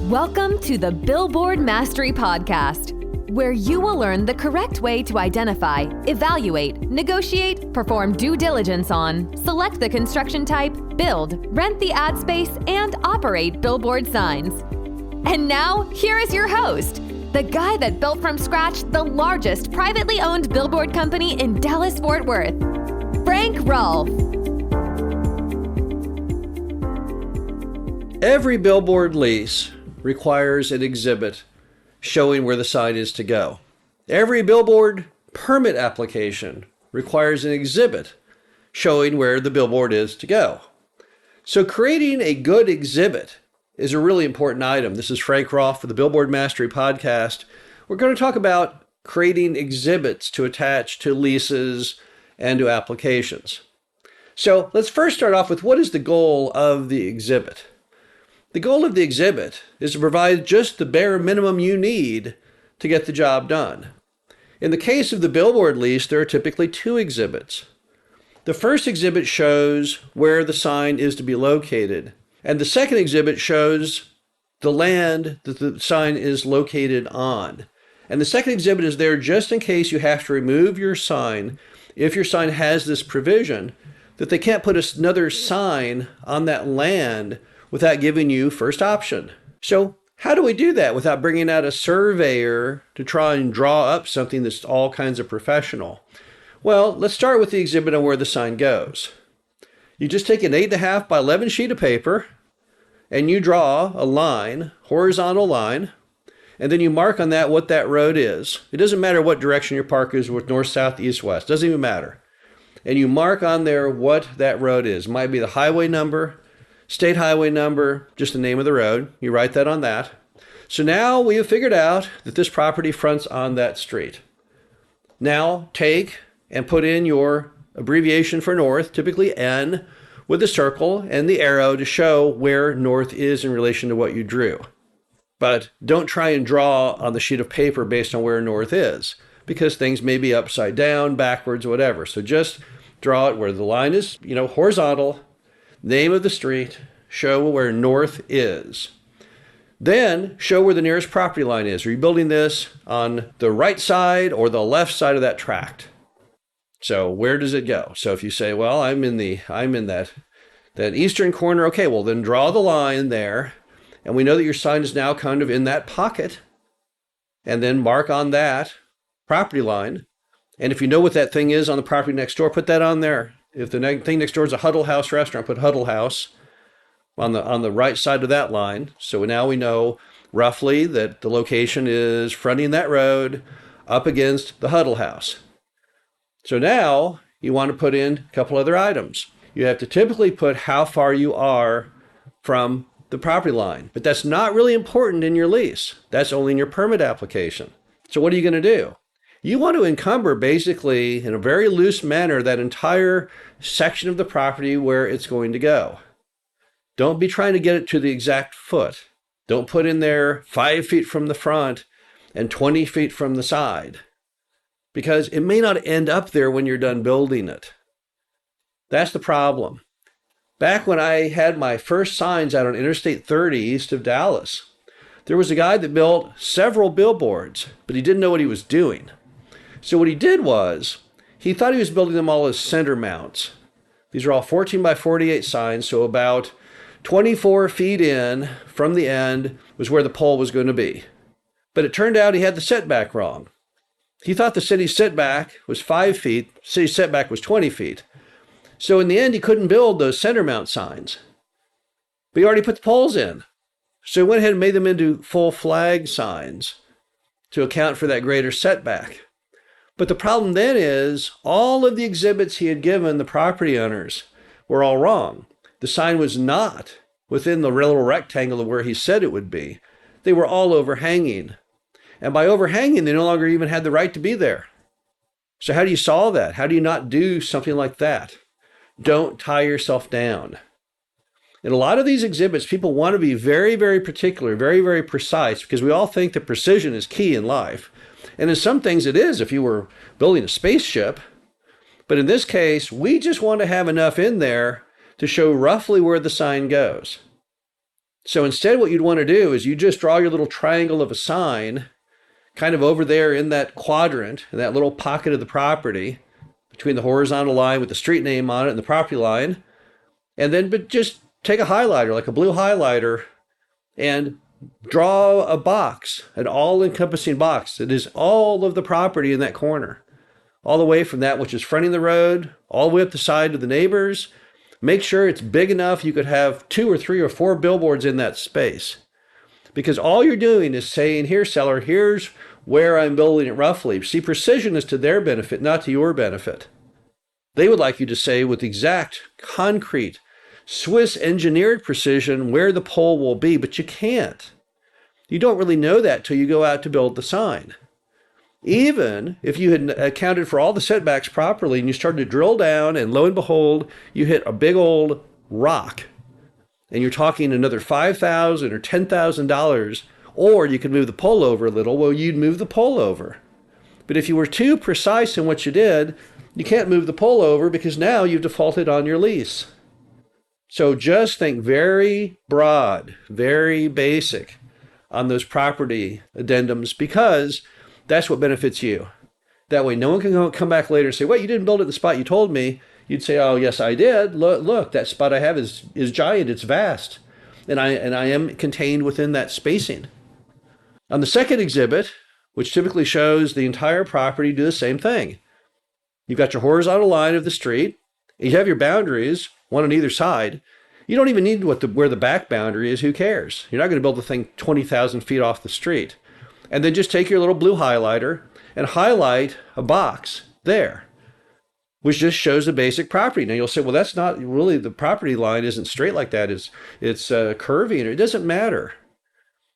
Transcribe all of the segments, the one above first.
Welcome to the Billboard Mastery Podcast, where you will learn the correct way to identify, evaluate, negotiate, perform due diligence on, select the construction type, build, rent the ad space, and operate billboard signs. And now, here is your host, the guy that built from scratch the largest privately owned billboard company in Dallas-Fort Worth, Frank Rolfe. Every billboard lease requires an exhibit showing where the sign is to go. Every billboard permit application requires an exhibit showing where the billboard is to go. So creating a good exhibit is a really important item. This is Frank Rolfe for the Billboard Mastery Podcast. We're going to talk about creating exhibits to attach to leases and to applications. So let's first start off with what is the goal of the exhibit? The goal of the exhibit is to provide just the bare minimum you need to get the job done. In the case of the billboard lease, there are typically two exhibits. The first exhibit shows where the sign is to be located, and the second exhibit shows the land that the sign is located on. And the second exhibit is there just in case you have to remove your sign, if your sign has this provision, that they can't put another sign on that land without giving you first option. So how do we do that without bringing out a surveyor to try and draw up something that's all kinds of professional? Well, let's start with the exhibit on where the sign goes. You just take an 8.5 by 11 sheet of paper and you draw a line, horizontal line, and then you mark on that what that road is. It doesn't matter what direction your park is, with north, south, east, west, doesn't even matter. And you mark on there what that road is. It might be the highway number, state highway number, just the name of the road. You write that on that. So now we have figured out that this property fronts on that street. Now take and put in your abbreviation for north, typically N, with a circle and the arrow to show where north is in relation to what you drew. But don't try and draw on the sheet of paper based on where north is, because things may be upside down, backwards, whatever. So just draw it where the line is, horizontal, name of the street, show where north is. Then show where the nearest property line is. Are you building this on the right side or the left side of that tract? So where does it go? So if you say, well, I'm in that eastern corner, okay, well then draw the line there. And we know that your sign is now kind of in that pocket. And then mark on that property line. And if you know what that thing is on the property next door, put that on there. If the thing next door is a Huddle House restaurant, put Huddle House on the right side of that line. So now we know roughly that the location is fronting that road up against the Huddle House. So now you want to put in a couple other items. You have to typically put how far you are from the property line, but that's not really important in your lease. That's only in your permit application. So what are you going to do? You want to encumber basically in a very loose manner that entire section of the property where it's going to go. Don't be trying to get it to the exact foot. Don't put in there 5 feet from the front and 20 feet from the side, because it may not end up there when you're done building it. That's the problem. Back when I had my first signs out on Interstate 30 east of Dallas, there was a guy that built several billboards, but he didn't know what he was doing. So what he did was, he thought he was building them all as center mounts. These are all 14 by 48 signs, so about 24 feet in from the end was where the pole was going to be. But it turned out he had the setback wrong. He thought the city's setback was 5 feet, the city's setback was 20 feet. So in the end, he couldn't build those center mount signs. But he already put the poles in. So he went ahead and made them into full flag signs to account for that greater setback. But the problem then is all of the exhibits he had given the property owners were all wrong. The sign was not within the little rectangle of where he said it would be. They were all overhanging. And by overhanging, they no longer even had the right to be there. So how do you solve that? How do you not do something like that? Don't tie yourself down. In a lot of these exhibits, people want to be very, very particular, very, very precise, because we all think that precision is key in life. And in some things it is if you were building a spaceship. But in this case, we just want to have enough in there to show roughly where the sign goes. So instead, what you'd want to do is you just draw your little triangle of a sign kind of over there in that quadrant, in that little pocket of the property, between the horizontal line with the street name on it and the property line. And then but just take a highlighter, like a blue highlighter, and draw a box, an all-encompassing box that is all of the property in that corner, all the way from that which is fronting the road, all the way up the side of the neighbors. Make sure it's big enough you could have 2 or 3 or 4 billboards in that space. Because all you're doing is saying, here, seller, here's where I'm building it roughly. See, precision is to their benefit, not to your benefit. They would like you to say with exact, concrete, Swiss engineered precision where the pole will be, but you can't. You don't really know that till you go out to build the sign. Even if you had accounted for all the setbacks properly and you started to drill down and lo and behold, you hit a big old rock and you're talking another $5,000 or $10,000, or you could move the pole over a little, well, you'd move the pole over. But if you were too precise in what you did, you can't move the pole over because now you've defaulted on your lease. So just think very broad, very basic on those property addendums, because that's what benefits you. That way no one can come back later and say, well, you didn't build it in the spot you told me. You'd say, oh, yes, I did. Look, that spot I have is giant. It's vast. And I am contained within that spacing. On the second exhibit, which typically shows the entire property, do the same thing. You've got your horizontal line of the street. You have your boundaries, one on either side. You don't even need where the back boundary is. Who cares? You're not going to build the thing 20,000 feet off the street. And then just take your little blue highlighter and highlight a box there, which just shows the basic property. Now you'll say, well, that's not really, the property line isn't straight like that. It's curvy, and it doesn't matter.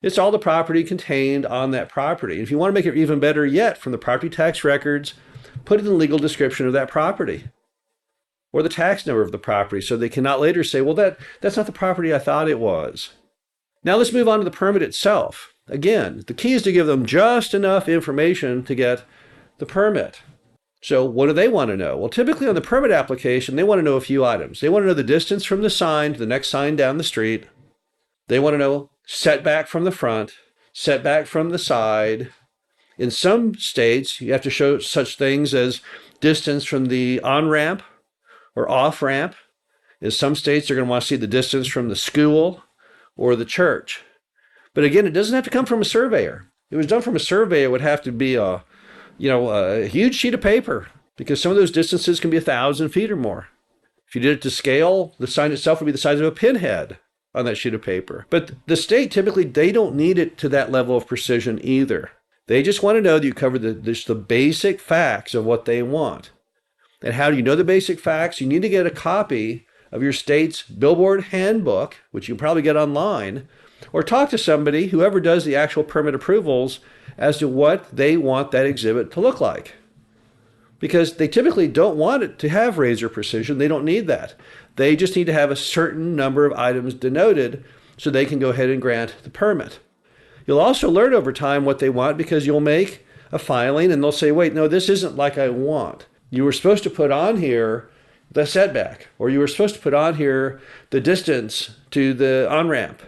It's all the property contained on that property. If you want to make it even better yet, from the property tax records, put in the legal description of that property or the tax number of the property, so they cannot later say, well, that's not the property I thought it was. Now let's move on to the permit itself. Again, the key is to give them just enough information to get the permit. So what do they want to know? Well, typically on the permit application, they want to know a few items. They want to know the distance from the sign to the next sign down the street. They want to know setback from the front, setback from the side. In some states, you have to show such things as distance from the on-ramp or off-ramp. In some states, they're going to want to see the distance from the school or the church. But again, it doesn't have to come from a surveyor. If it was done from a surveyor, it would have to be a huge sheet of paper, because some of those distances can be 1,000 feet or more. If you did it to scale, the sign itself would be the size of a pinhead on that sheet of paper. But the state, typically, they don't need it to that level of precision either. They just want to know that you cover the basic facts of what they want. And how do you know the basic facts? You need to get a copy of your state's Billboard handbook, which you can probably get online, or talk to somebody, whoever does the actual permit approvals, as to what they want that exhibit to look like. Because they typically don't want it to have razor precision. They don't need that. They just need to have a certain number of items denoted so they can go ahead and grant the permit. You'll also learn over time what they want, because you'll make a filing and they'll say, wait, no, this isn't like I want. You were supposed to put on here the setback, or you were supposed to put on here the distance to the on-ramp.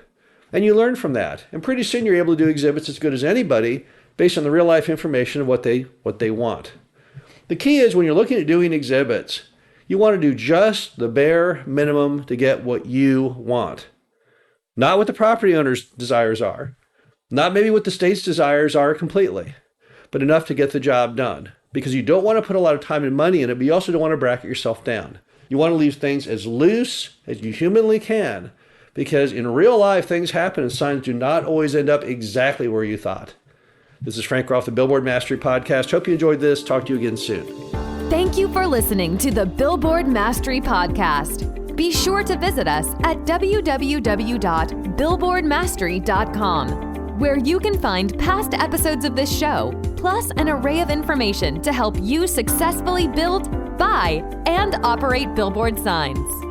And you learn from that. And pretty soon you're able to do exhibits as good as anybody based on the real life information of what they want. The key is, when you're looking at doing exhibits, you want to do just the bare minimum to get what you want. Not what the property owner's desires are, not maybe what the state's desires are completely, but enough to get the job done. Because you don't want to put a lot of time and money in it, but you also don't want to bracket yourself down. You want to leave things as loose as you humanly can, because in real life, things happen and signs do not always end up exactly where you thought. This is Frank Roth, the Billboard Mastery Podcast. Hope you enjoyed this. Talk to you again soon. Thank you for listening to the Billboard Mastery Podcast. Be sure to visit us at www.billboardmastery.com, where you can find past episodes of this show, plus an array of information to help you successfully build, buy, and operate billboard signs.